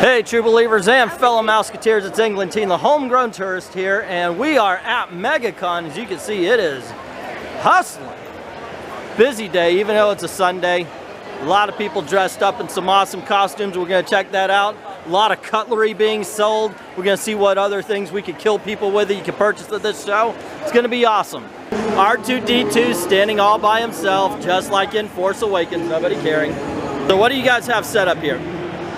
Hey true believers and fellow Mouseketeers, it's Englentine, the homegrown tourist here, and we are at Megacon. As you can see, it is hustling. Busy day, even though it's a Sunday. A lot of people dressed up in some awesome costumes. We're going to check that out. A lot of cutlery being sold. We're going to see what other things we could kill people with that you can purchase at this show. It's going to be awesome. R2-D2 standing all by himself, just like in Force Awakens, nobody caring. So what do you guys have set up here?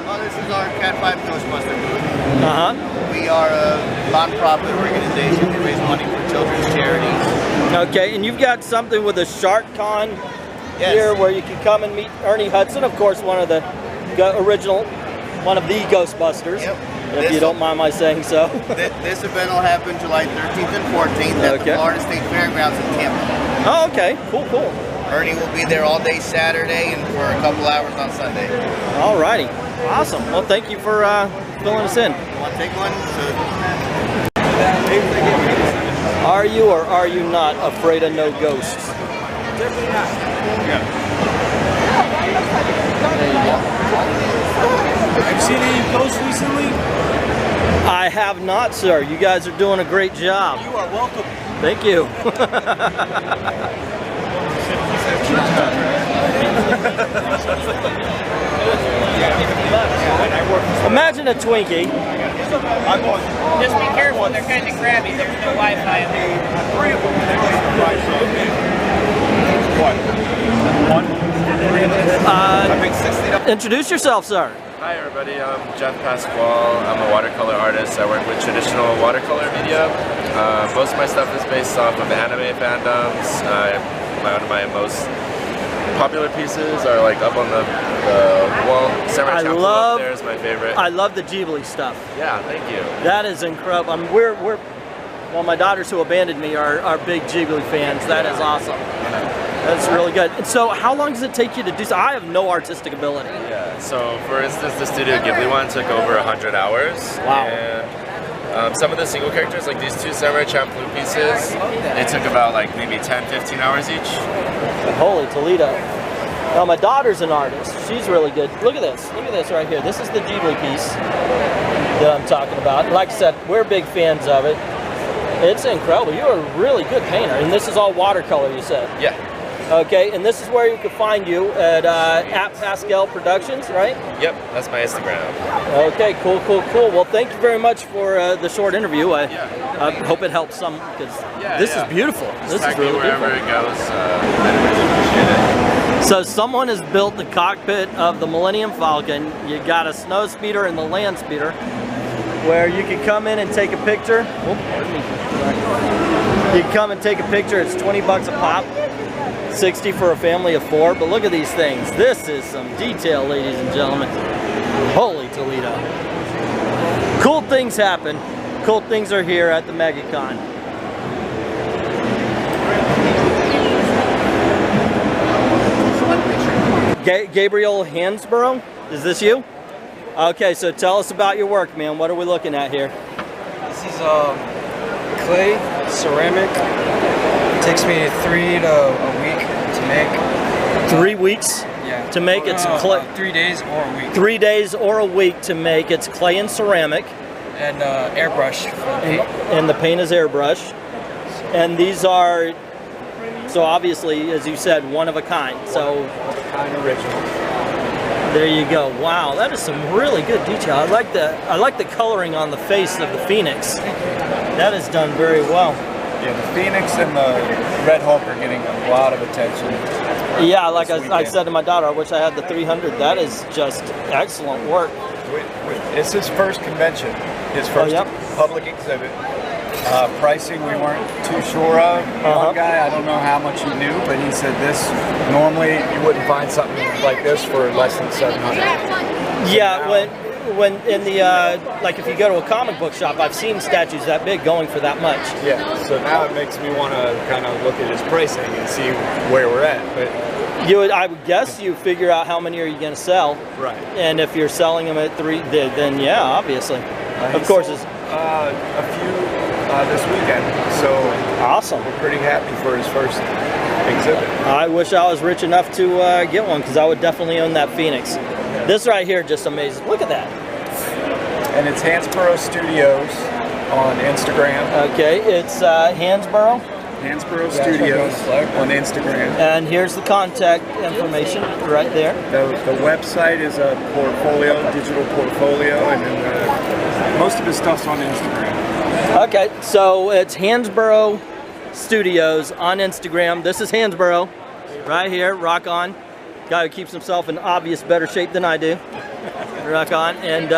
Oh, this is our Cat 5 Ghostbuster booth. Uh-huh. We are a non-profit organization. We raise money for children's charities. Okay, and you've got something with a Shark Con here where you can come and meet Ernie Hudson, of course, one of the Ghostbusters. Yep. If you don't mind my saying so. This event will happen July 13th and 14th at the Florida State Fairgrounds in Tampa. Oh, okay. Cool, cool. Ernie will be there all day Saturday and for a couple hours on Sunday. Alrighty. Awesome. Well, thank you for filling us in. Want to take one? Are you or are you not afraid of no ghosts? Definitely not. Yeah. Have you seen any ghosts recently? I have not, sir. You guys are doing a great job. You are welcome. Thank you. Imagine a Twinkie. Just be careful, they're kind of crabby. There's no Wi-Fi. Introduce yourself, sir. Hi everybody, I'm Jeff Pasquale. I'm a watercolor artist. I work with traditional watercolor media. Most of my stuff is based off of anime fandoms. One of my most popular pieces are like up on the wall. Samurai Champloo up there is my favorite. I love the Ghibli stuff. Yeah, thank you. That is incredible. Well, my daughters who abandoned me are big Ghibli fans. That is awesome. That's really good. And so how long does it take you to do so? I have no artistic ability. Yeah, so for instance, the Studio Ghibli one took over 100 hours. Wow. And some of the single characters, like these two Samurai Champloo pieces, it took about like maybe 10-15 hours each. Holy Toledo. Now my daughter's an artist. She's really good. Look at this. Look at this right here. This is the Ghibli piece that I'm talking about. Like I said, we're big fans of it. It's incredible. You're a really good painter. And this is all watercolor, you said? Yeah. Okay, and this is where you can find you at Pascal Productions, right? Yep, that's my Instagram. Okay, cool, cool, cool. Well, thank you very much for the short interview. I hope it helps some, because this is beautiful. This is really wherever beautiful. it goes. I really appreciate it. So someone has built the cockpit of the Millennium Falcon. You got a snow speeder and the land speeder, where you can come in and take a picture. Oh, pardon me. You can come and take a picture. It's 20 bucks a pop. 60 for a family of 4, but look at these things. This is some detail, ladies and gentlemen. Holy Toledo. Cool things happen. Cool things are here at the Megacon. Gabriel Hansbrough, is this you? Okay, so tell us about your work, man. What are we looking at here? This is clay, ceramic. It takes me 3 to a week to make. 3 weeks? Yeah. To make its clay. 3 days or a week. 3 days or a week to make its clay and ceramic. And airbrush for the paint. And the paint is airbrush. And these are, so obviously, as you said, one of a kind. So, Kind of original. There you go. Wow, that is some really good detail. I like the coloring on the face of the Phoenix. That is done very well. Yeah, the Phoenix and the Red Hulk are getting a lot of attention. Yeah, like I said to my daughter, I wish I had the 300. That is just excellent work. It's his first convention, his first public exhibit. Pricing we weren't too sure of. One guy, I don't know how much he knew, but he said this, normally you wouldn't find something like this for less than $700. Yeah, when in the, like if you go to a comic book shop, I've seen statues that big going for that much. Yeah, so now it makes me want to kind of look at his pricing and see where we're at. But I would guess you figure out how many are you going to sell. Right. And if you're selling them at 3, then yeah, obviously. Of course, it's a few this weekend, so awesome. We're pretty happy for his first exhibit. I wish I was rich enough to get one, because I would definitely own that Phoenix. This right here just amazing. Look at that. And it's Hansbrough Studios on Instagram. Okay, it's Hansbrough. Hansbrough Studios on Instagram. And here's the contact information right there. The website is a portfolio, digital portfolio, and then most of his stuff's on Instagram. Okay, so it's Hansbrough Studios on Instagram. This is Hansbrough right here, rock on. Guy who keeps himself in obvious better shape than I do. Rock on. And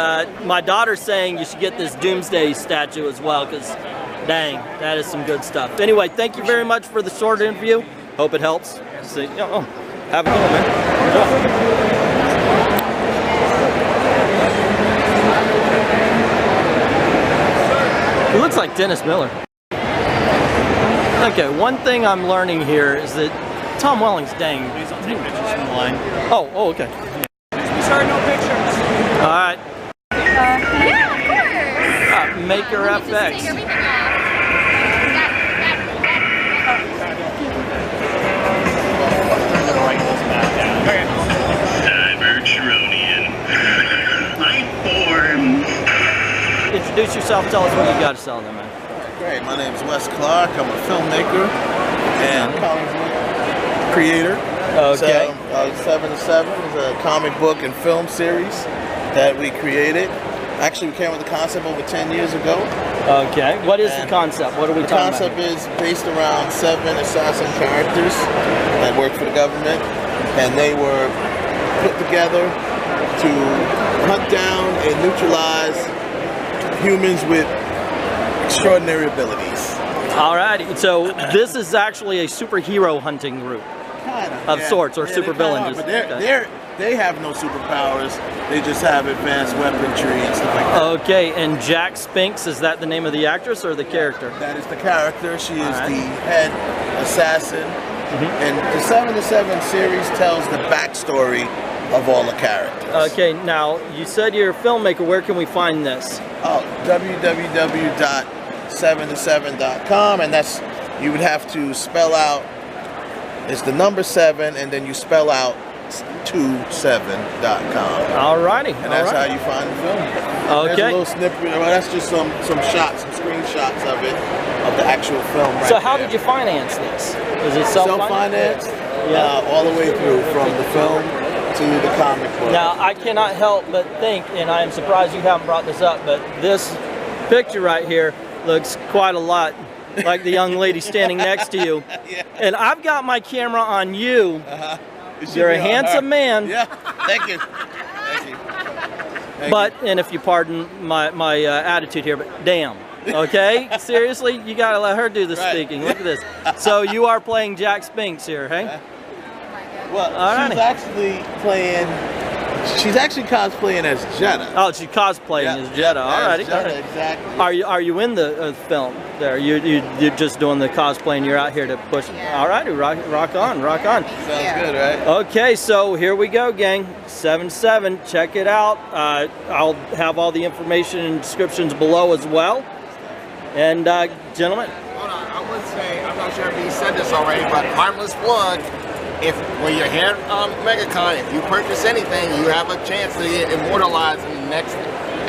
my daughter's saying you should get this Doomsday statue as well, because dang, that is some good stuff. Anyway, thank you very much for the short interview. Hope it helps. See, oh, have a good one, man. He looks like Dennis Miller. Okay, one thing I'm learning here is that Tom Welling's dang. Please don't take pictures from the line. Oh, okay. Sorry, no pictures. All right. Yeah, of course. Maker Let me just FX. take everything off. Introduce yourself, tell us what you got to sell them, man. Great, my name is Wes Clark. I'm a filmmaker and comic book creator. Okay. So, 7 to 7 is a comic book and film series that we created. Actually, we came with the concept over 10 years ago. Okay. What is the concept? What are we talking about? The concept is based around 7 assassin characters that work for the government, and they were put together to hunt down and neutralize humans with extraordinary abilities. Alrighty, so this is actually a superhero hunting group of sorts, or supervillains. But they have no superpowers. They just have advanced weaponry and stuff like that. Okay, and Jack Spinks, is that the name of the actress or the character? That is the character. She is the head assassin. And the 7 to 7 series tells the backstory of all the characters. Okay, now you said you're a filmmaker. Where can we find this? Oh, www.7to7.com, and that's, you would have to spell out, it's the number 7, and then you spell out 27.com. Alrighty. And that's how you find the film. Okay. There's a little snippet, well, that's just some shots, some screenshots of it, of the actual film right So how there. did you finance this? Is it self-financed? All the way through, from the film to the comic book. Now, I cannot help but think, and I am surprised you haven't brought this up, but this picture right here looks quite a lot like the young lady standing next to you. And I've got my camera on you. You're a handsome man. Yeah, thank you. Thank you. And if you pardon my attitude here, but damn. Okay? Seriously? You gotta let her do the speaking. Look at this. So you are playing Jack Spinks here, hey? Well, she's actually cosplaying as Jeddah. Oh, she's cosplaying as Jeddah. Alrighty. Exactly. Are you in the film there? You're just doing the cosplay and you're out here to push. Alrighty, rock on. Sounds good, right? Okay, so here we go, gang. 7-7. Check it out. I'll have all the information and descriptions below as well. And gentlemen. Hold on, I would say, I'm not sure if he said this already, but harmless plug. When you're here on Megacon, if you purchase anything, you have a chance to get immortalized in the next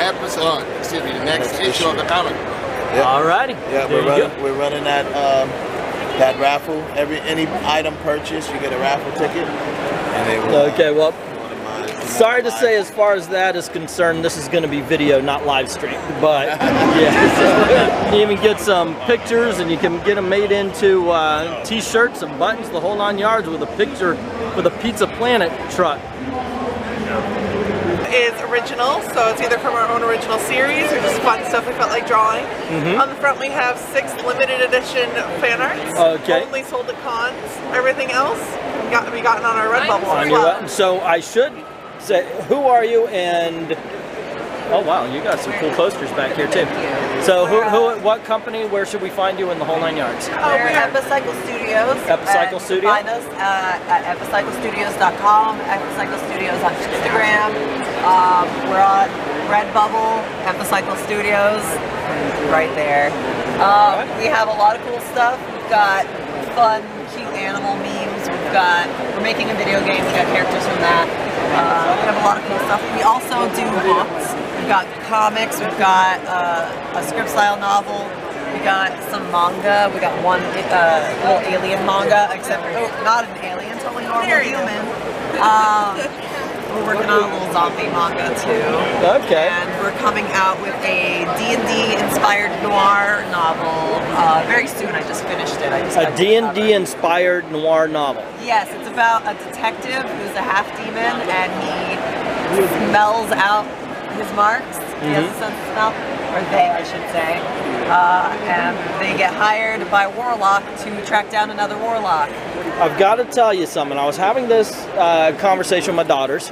episode, the next issue of the comic. Yep. Alrighty. Yeah, we're running that raffle. Any item purchased, you get a raffle ticket. And they will, okay, well, sorry to say, as far as that is concerned, this is going to be video, not live stream. But yeah, you even get some pictures, and you can get them made into T-shirts and buttons, the whole 9 yards, with a picture with a Pizza Planet truck. Is original, so it's either from our own original series or just fun stuff we felt like drawing. On the front we have 6 limited edition fan arts, only sold at cons. Everything else can be gotten on our Redbubble as well. So I should say, who are you? And oh wow, you got some cool posters back here too. So what company, where should we find you in the whole 9 yards? We're Epicycle Studios. Epicycle Studios? Find us at epicyclestudios.com, Epicycle Studios on Instagram. We're on Redbubble, Epicycle Studios, right there. We have a lot of cool stuff. We've got fun, cute animal memes. We're making a video game. We got characters from that. We have a lot of cool stuff. We also do books. We've got comics. We've got a script style novel. We got some manga. We got one little alien manga, except not an alien, totally normal human. We're working on a little zombie manga too. Okay. And we're coming out with a D&D inspired noir novel very soon. I just finished it. A D&D inspired noir novel. Yes, it's about a detective who's a half demon and he smells out his marks. He has a sense of smell, or they, I should say. And they get hired by Warlock to track down another Warlock. I've got to tell you something. I was having this conversation with my daughters.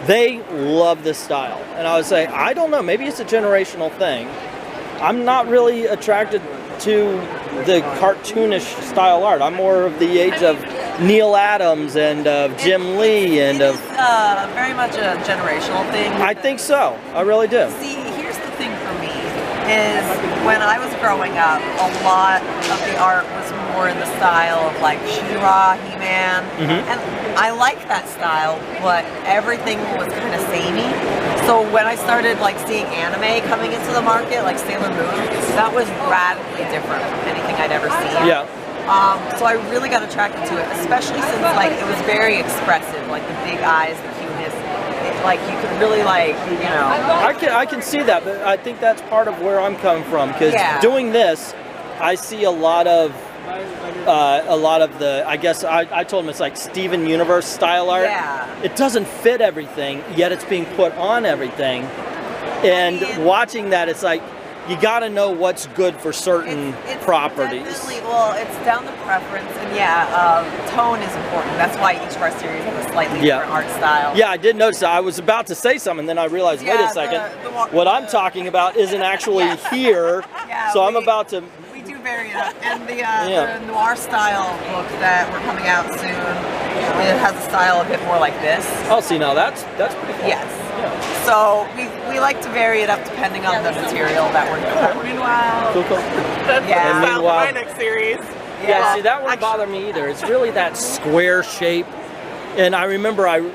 They love this style. And I was saying, I don't know, maybe it's a generational thing. I'm not really attracted to the cartoonish style art. I'm more of the age of Neil Adams and of Jim Lee and it is very much a generational thing. I think so. I really do. See, here's the thing for me, is when I was growing up, a lot of the art was more in the style of like She-Ra, He-Man, and I like that style, but everything was kind of samey. So when I started like seeing anime coming into the market, like Sailor Moon, that was radically different from anything I'd ever seen. Yeah. So I really got attracted to it, especially since like it was very expressive, like the big eyes, the cuteness. Like you could really like, you know. I can see that, but I think that's part of where I'm coming from, because doing this, I see a lot of the, I guess I told him it's like Steven Universe style art. Yeah. It doesn't fit everything, yet it's being put on everything. And watching that, it's like, you got to know what's good for certain properties. Well, it's down to preference, and tone is important. That's why each of our series has a slightly different art style. Yeah, I did notice that. I was about to say something, then I realized, wait a second, what I'm talking about isn't actually here, so I'm about to... We do vary it up, and the noir style book that we're coming out soon, it has a style a bit more like this. Oh, see, now that's pretty cool. Yes. So we like to vary it up depending on the material that we're doing. Meanwhile, cool. That's the style for my next series. Yeah, see, that wouldn't bother me either. It's really that square shape. And I remember I'm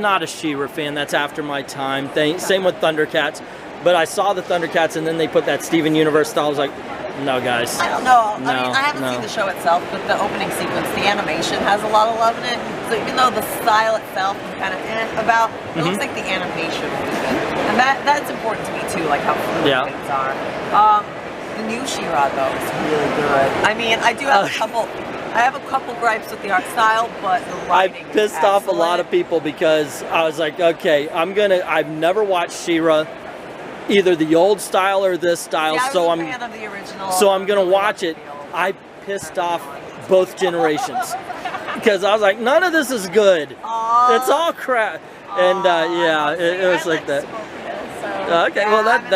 not a She-Ra fan. That's after my time. Same with Thundercats. But I saw the Thundercats, and then they put that Steven Universe style. I was like, no, guys. I don't know. No, I mean, I haven't seen the show itself, but the opening sequence, the animation has a lot of love in it. So even though the style itself is kind of about, it looks like the animation will be good. And that's important to me too, like how fluid things are. The new She-Ra though is really good. I mean, I do have a couple gripes with the art style, but the writing I pissed off a lot of people because I was like, okay, I've never watched She-Ra, either the old style or this style, so I'm a fan of the original. So I'm gonna watch it. I pissed off both generations because I was like, none of this is good. It's all crap. And it was like that. Okay, well that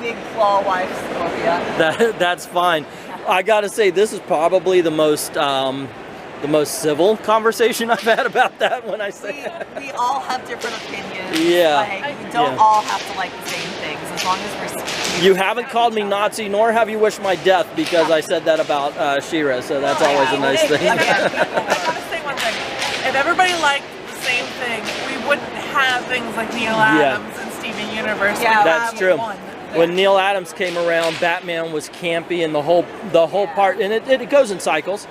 big claw wife Scorpia. That's fine. I gotta say, this is probably the most civil conversation I've had about that. When I say we all have different opinions. Yeah. Like, we don't all have to like the same things as long as we're. You haven't called me Nazi, nor have you wished my death because I said that about She-Ra. So that's always a nice thing. I gotta say one thing. If everybody liked the same thing, we wouldn't have things like Neil Adams and Steven Universe. Yeah, that's true. When Neil Adams came around, Batman was campy, and the whole part, and it goes in cycles,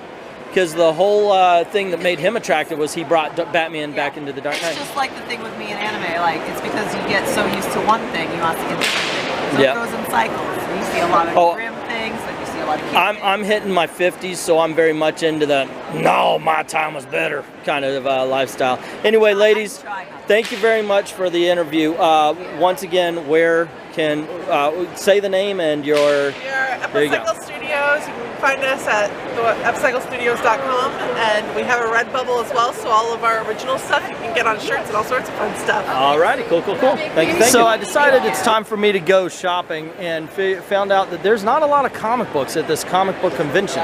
because the whole thing that made him attractive was he brought Batman back into the Dark Knight. It's just like the thing with me in anime, like it's because you get so used to one thing, you want to get different things. So it goes in cycles. You see a lot of grim things, like you see a lot of cute things. I'm hitting my 50s, so I'm very much into the no, my time was better kind of lifestyle. Anyway, ladies, thank you very much for the interview. Once again, where can say the name and your Epicycle Studios. You can find us at epicyclestudios.com, and we have a Redbubble as well, so all of our original stuff you can get on shirts and all sorts of fun stuff. Alrighty, cool. Thank you. So I decided it's time for me to go shopping, and found out that there's not a lot of comic books at this comic book convention.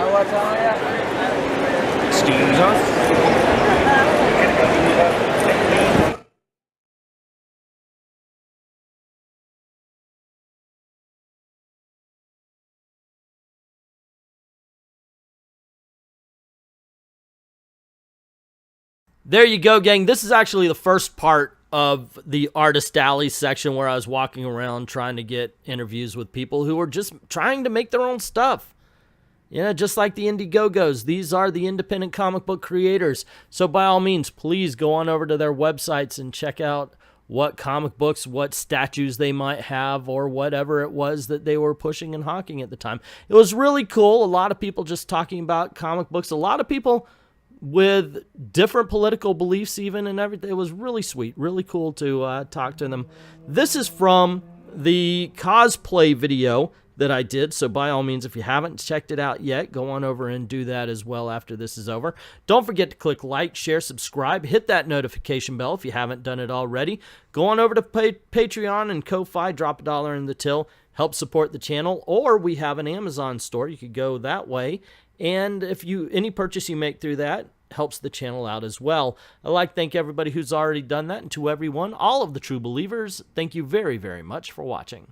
Excuse us. There you go, gang. This is actually the first part of the Artist Alley section where I was walking around trying to get interviews with people who were just trying to make their own stuff. You know, just like the Indiegogos, these are the independent comic book creators. So by all means, please go on over to their websites and check out what comic books, what statues they might have, or whatever it was that they were pushing and hawking at the time. It was really cool. A lot of people just talking about comic books. A lot of people with different political beliefs even and everything. It was really sweet, really cool to talk to them. This is from the cosplay video that I did, so by all means, if you haven't checked it out yet, go on over and do that as well after this is over. Don't forget to click like, share, subscribe, hit that notification bell if you haven't done it already. Go on over to Patreon and Ko-Fi, drop $1 in the till, help support the channel, or we have an Amazon store. You could go that way, and if any purchase you make through that helps the channel out as well. I'd like to thank everybody who's already done that, and to everyone, all of the true believers, thank you very, very much for watching.